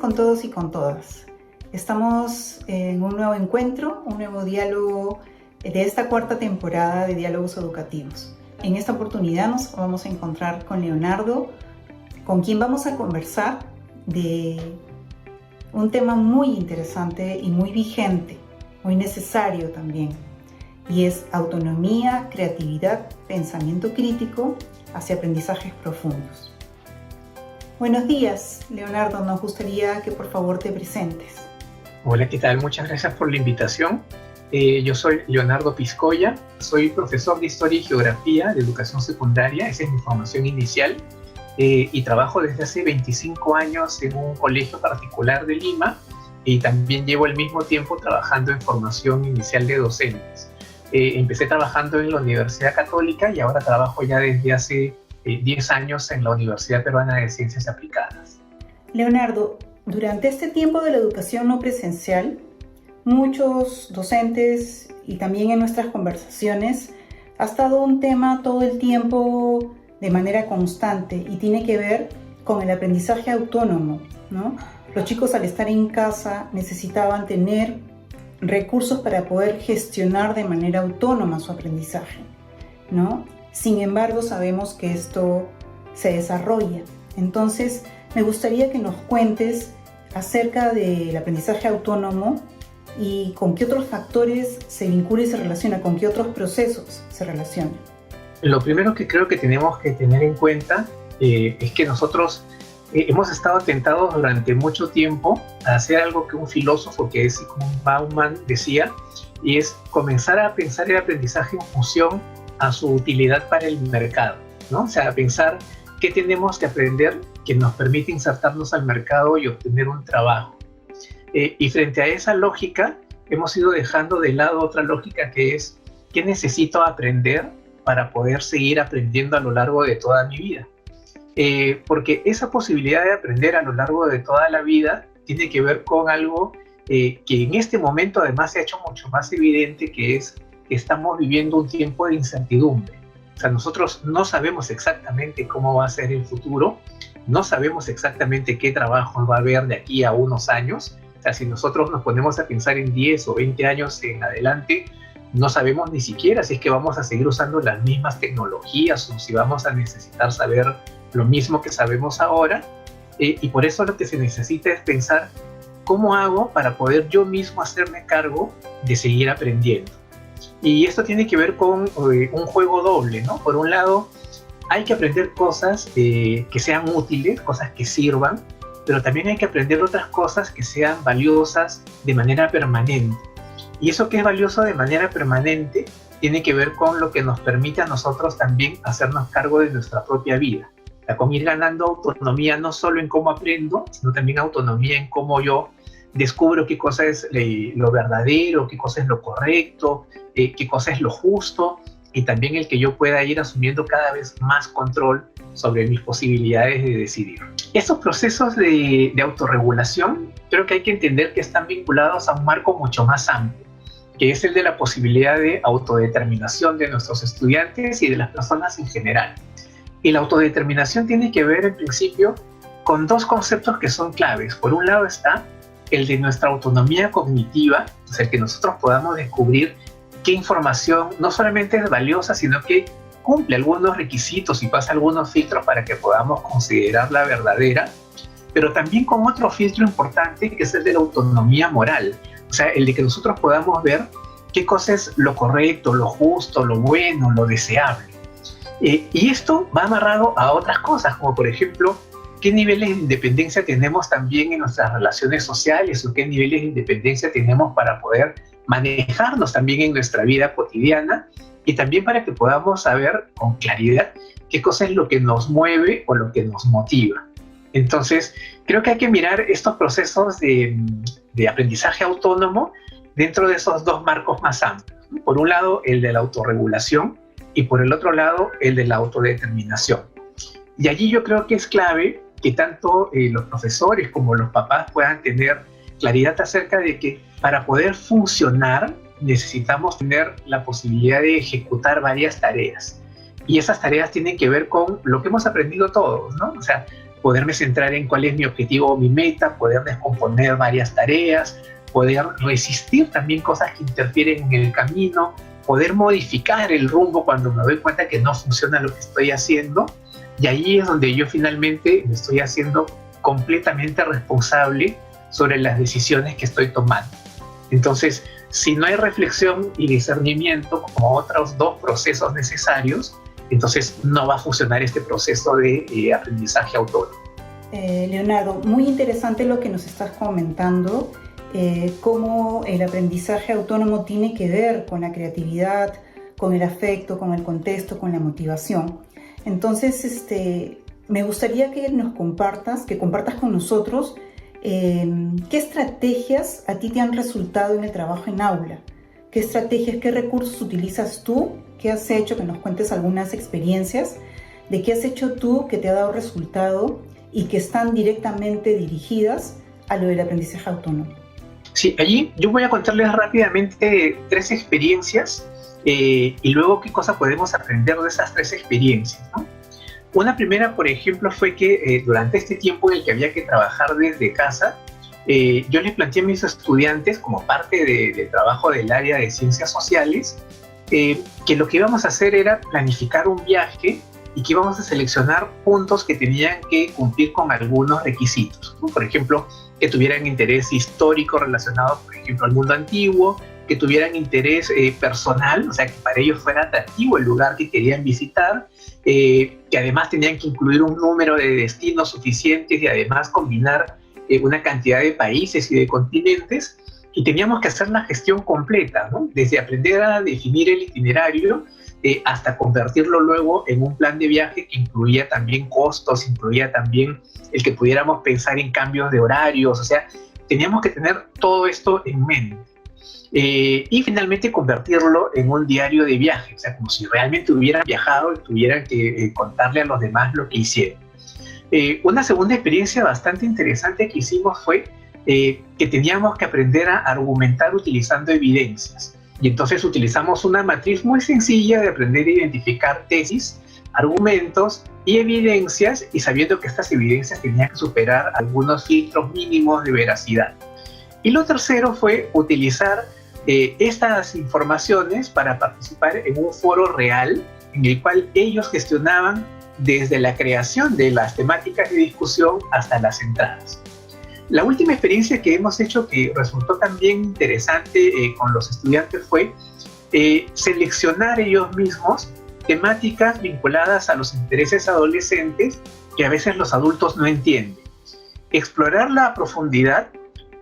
con todos y con todas. Estamos en un nuevo encuentro, un nuevo diálogo de esta cuarta temporada de Diálogos Educativos. En esta oportunidad nos vamos a encontrar con Leonardo, con quien vamos a conversar de un tema muy interesante y muy vigente, muy necesario también, y es autonomía, creatividad, pensamiento crítico hacia aprendizajes profundos. Buenos días, Leonardo, nos gustaría que por favor te presentes. Hola, ¿qué tal? Muchas gracias por la invitación. Yo soy Leonardo Piscoya, soy profesor de Historia y Geografía de Educación Secundaria, esa es mi formación inicial, y trabajo desde hace 25 años en un colegio particular de Lima, y también llevo el mismo tiempo trabajando en formación inicial de docentes. Empecé trabajando en la Universidad Católica y ahora trabajo ya desde hace 10 años en la Universidad Peruana de Ciencias Aplicadas. Leonardo, durante este tiempo de la educación no presencial, muchos docentes y también en nuestras conversaciones ha estado un tema todo el tiempo de manera constante y tiene que ver con el aprendizaje autónomo, ¿no? Los chicos al estar en casa necesitaban tener recursos para poder gestionar de manera autónoma su aprendizaje, ¿no? Sin embargo, sabemos que esto se desarrolla. Entonces, me gustaría que nos cuentes acerca del aprendizaje autónomo y con qué otros factores se vincula y se relaciona, con qué otros procesos se relaciona. Lo primero que creo que tenemos que tener en cuenta es que nosotros hemos estado tentados durante mucho tiempo a hacer algo que un filósofo que es Zygmunt Bauman decía, y es comenzar a pensar el aprendizaje en función a su utilidad para el mercado, ¿no? O sea, pensar qué tenemos que aprender que nos permite insertarnos al mercado y obtener un trabajo. Y frente a esa lógica, hemos ido dejando de lado otra lógica que es qué necesito aprender para poder seguir aprendiendo a lo largo de toda mi vida. Porque esa posibilidad de aprender a lo largo de toda la vida tiene que ver con algo que en este momento además se ha hecho mucho más evidente, que es que estamos viviendo un tiempo de incertidumbre. O sea, nosotros no sabemos exactamente cómo va a ser el futuro, no sabemos exactamente qué trabajo va a haber de aquí a unos años. O sea, si nosotros nos ponemos a pensar en 10 o 20 años en adelante, no sabemos ni siquiera si es que vamos a seguir usando las mismas tecnologías o si vamos a necesitar saber lo mismo que sabemos ahora. Y por eso lo que se necesita es pensar cómo hago para poder yo mismo hacerme cargo de seguir aprendiendo. Y esto tiene que ver con un juego doble, ¿no? Por un lado, hay que aprender cosas que sean útiles, cosas que sirvan, pero también hay que aprender otras cosas que sean valiosas de manera permanente. Y eso que es valioso de manera permanente tiene que ver con lo que nos permite a nosotros también hacernos cargo de nuestra propia vida. O sea, con ir ganando autonomía no solo en cómo aprendo, sino también autonomía en cómo yo descubro qué cosa es lo verdadero, qué cosa es lo correcto, qué cosa es lo justo, y también el que yo pueda ir asumiendo cada vez más control sobre mis posibilidades de decidir. Estos procesos de autorregulación creo que hay que entender que están vinculados a un marco mucho más amplio, que es el de la posibilidad de autodeterminación de nuestros estudiantes y de las personas en general. Y la autodeterminación tiene que ver, en principio, con dos conceptos que son claves. Por un lado está el de nuestra autonomía cognitiva, o sea, que nosotros podamos descubrir qué información no solamente es valiosa, sino que cumple algunos requisitos y pasa algunos filtros para que podamos considerarla verdadera, pero también con otro filtro importante que es el de la autonomía moral, o sea, el de que nosotros podamos ver qué cosa es lo correcto, lo justo, lo bueno, lo deseable. Y esto va amarrado a otras cosas, como por ejemplo, qué niveles de independencia tenemos también en nuestras relaciones sociales o qué niveles de independencia tenemos para poder manejarnos también en nuestra vida cotidiana y también para que podamos saber con claridad qué cosa es lo que nos mueve o lo que nos motiva. Entonces, creo que hay que mirar estos procesos de aprendizaje autónomo dentro de esos dos marcos más amplios, ¿no? Por un lado, el de la autorregulación y por el otro lado, el de la autodeterminación. Y allí yo creo que es clave que tanto los profesores como los papás puedan tener claridad acerca de que para poder funcionar necesitamos tener la posibilidad de ejecutar varias tareas. Y esas tareas tienen que ver con lo que hemos aprendido todos, ¿no? O sea, poderme centrar en cuál es mi objetivo o mi meta, poder descomponer varias tareas, poder resistir también cosas que interfieren en el camino, poder modificar el rumbo cuando me doy cuenta que no funciona lo que estoy haciendo. Y ahí es donde yo finalmente me estoy haciendo completamente responsable sobre las decisiones que estoy tomando. Entonces, si no hay reflexión y discernimiento como otros dos procesos necesarios, entonces no va a funcionar este proceso de aprendizaje autónomo. Leonardo, muy interesante lo que nos estás comentando, cómo el aprendizaje autónomo tiene que ver con la creatividad, con el afecto, con el contexto, con la motivación. Entonces, me gustaría que nos compartas con nosotros qué estrategias a ti te han resultado en el trabajo en aula. ¿Qué estrategias, qué recursos utilizas tú? ¿Qué has hecho? Que nos cuentes algunas experiencias de qué has hecho tú que te ha dado resultado y que están directamente dirigidas a lo del aprendizaje autónomo. Sí, allí yo voy a contarles rápidamente 3 experiencias y luego qué cosa podemos aprender de esas 3 experiencias, ¿no? Una primera, por ejemplo, fue que durante este tiempo en el que había que trabajar desde casa, yo les planteé a mis estudiantes, como parte del trabajo del área de ciencias sociales, que lo que íbamos a hacer era planificar un viaje y que íbamos a seleccionar puntos que tenían que cumplir con algunos requisitos, ¿no? Por ejemplo, que tuvieran interés histórico relacionado, por ejemplo, al mundo antiguo, que tuvieran interés personal, o sea, que para ellos fuera atractivo el lugar que querían visitar, que además tenían que incluir un número de destinos suficientes y además combinar una cantidad de países y de continentes, y teníamos que hacer la gestión completa, ¿no? Desde aprender a definir el itinerario hasta convertirlo luego en un plan de viaje que incluía también costos, incluía también el que pudiéramos pensar en cambios de horarios, o sea, teníamos que tener todo esto en mente. Y finalmente convertirlo en un diario de viaje, o sea, como si realmente hubieran viajado y tuvieran que contarle a los demás lo que hicieron. Una segunda experiencia bastante interesante que hicimos fue que teníamos que aprender a argumentar utilizando evidencias. Y entonces utilizamos una matriz muy sencilla de aprender a identificar tesis, argumentos y evidencias, y sabiendo que estas evidencias tenían que superar algunos filtros mínimos de veracidad. Y lo tercero fue utilizar estas informaciones para participar en un foro real en el cual ellos gestionaban desde la creación de las temáticas de discusión hasta las entradas. La última experiencia que hemos hecho que resultó también interesante con los estudiantes fue seleccionar ellos mismos temáticas vinculadas a los intereses adolescentes que a veces los adultos no entienden. Explorarla a profundidad,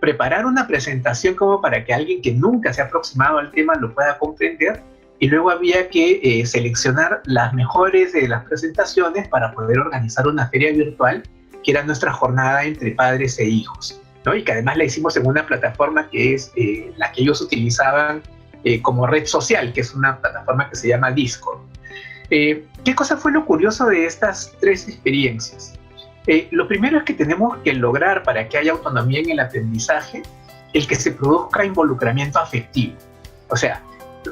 preparar una presentación como para que alguien que nunca se ha aproximado al tema lo pueda comprender, y luego había que seleccionar las mejores de las presentaciones para poder organizar una feria virtual que era nuestra jornada entre padres e hijos, ¿no? Y que además la hicimos en una plataforma que es la que ellos utilizaban como red social, que es una plataforma que se llama Discord. ¿Qué cosa fue lo curioso de estas 3 experiencias? Lo primero es que tenemos que lograr, para que haya autonomía en el aprendizaje, el que se produzca involucramiento afectivo. O sea,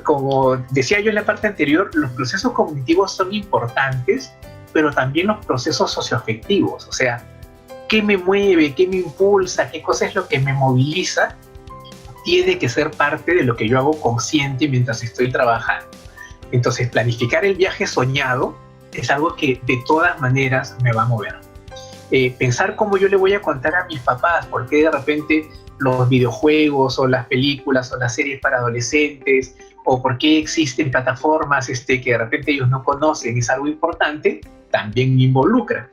como decía yo en la parte anterior, los procesos cognitivos son importantes, pero también los procesos socioafectivos. O sea, ¿qué me mueve? ¿Qué me impulsa? ¿Qué cosa es lo que me moviliza? Tiene que ser parte de lo que yo hago consciente mientras estoy trabajando. Entonces, planificar el viaje soñado es algo que de todas maneras me va a mover. Pensar cómo yo le voy a contar a mis papás por qué de repente los videojuegos o las películas o las series para adolescentes, o por qué existen plataformas que de repente ellos no conocen, es algo importante, también me involucra.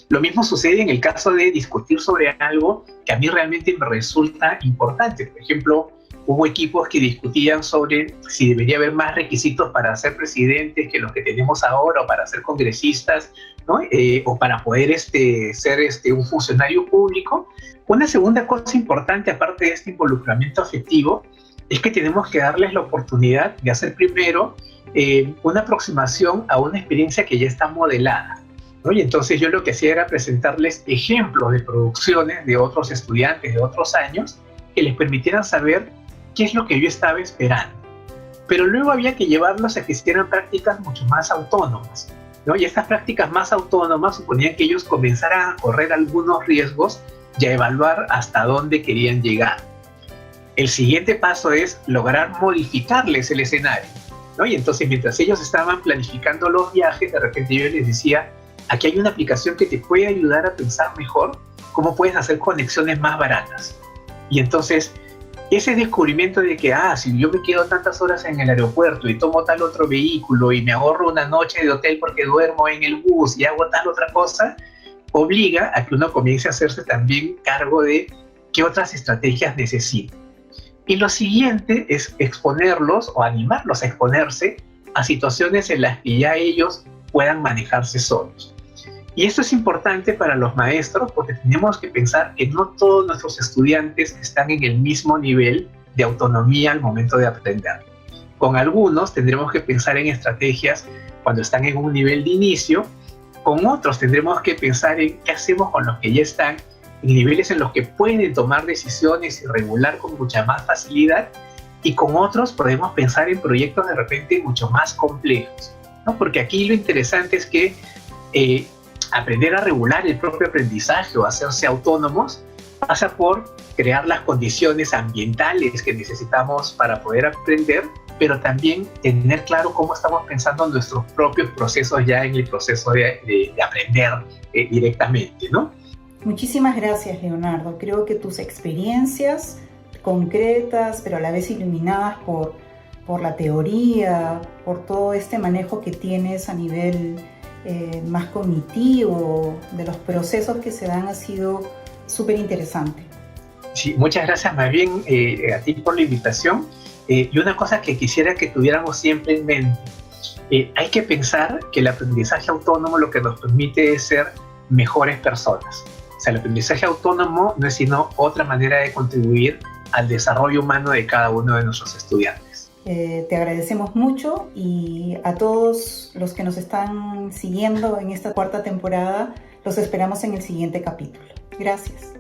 Lo mismo sucede en el caso de discutir sobre algo que a mí realmente me resulta importante. Por ejemplo, hubo equipos que discutían sobre si debería haber más requisitos para ser presidentes que los que tenemos ahora, o para ser congresistas, ¿no? O para poder ser un funcionario público. Una segunda cosa importante, aparte de este involucramiento afectivo, es que tenemos que darles la oportunidad de hacer primero una aproximación a una experiencia que ya está modelada, ¿no? Y entonces yo lo que hacía era presentarles ejemplos de producciones de otros estudiantes de otros años que les permitieran saber qué es lo que yo estaba esperando. Pero luego había que llevarlos a que hicieran prácticas mucho más autónomas. ¿no? Y estas prácticas más autónomas suponían que ellos comenzaran a correr algunos riesgos y a evaluar hasta dónde querían llegar. El siguiente paso es lograr modificarles el escenario, ¿no? Y entonces, mientras ellos estaban planificando los viajes, de repente yo les decía, aquí hay una aplicación que te puede ayudar a pensar mejor cómo puedes hacer conexiones más baratas. Y entonces, ese descubrimiento de que, si yo me quedo tantas horas en el aeropuerto y tomo tal otro vehículo y me ahorro una noche de hotel porque duermo en el bus y hago tal otra cosa, obliga a que uno comience a hacerse también cargo de qué otras estrategias necesita. Y lo siguiente es exponerlos o animarlos a exponerse a situaciones en las que ya ellos puedan manejarse solos. Y esto es importante para los maestros porque tenemos que pensar que no todos nuestros estudiantes están en el mismo nivel de autonomía al momento de aprender. Con algunos tendremos que pensar en estrategias cuando están en un nivel de inicio, con otros tendremos que pensar en qué hacemos con los que ya están en niveles en los que pueden tomar decisiones y regular con mucha más facilidad, y con otros podemos pensar en proyectos de repente mucho más complejos, ¿no? Porque aquí lo interesante es que aprender a regular el propio aprendizaje o hacerse autónomos pasa por crear las condiciones ambientales que necesitamos para poder aprender, pero también tener claro cómo estamos pensando nuestros propios procesos ya en el proceso de aprender directamente, ¿no? Muchísimas gracias, Leonardo. Creo que tus experiencias concretas, pero a la vez iluminadas por la teoría, por todo este manejo que tienes a nivel más cognitivo, de los procesos que se dan, ha sido súper interesante. Sí, muchas gracias más bien a ti por la invitación. Y una cosa que quisiera que tuviéramos siempre en mente, hay que pensar que el aprendizaje autónomo lo que nos permite es ser mejores personas. O sea, el aprendizaje autónomo no es sino otra manera de contribuir al desarrollo humano de cada uno de nuestros estudiantes. Te agradecemos mucho, y a todos los que nos están siguiendo en esta 4ª temporada, los esperamos en el siguiente capítulo. Gracias.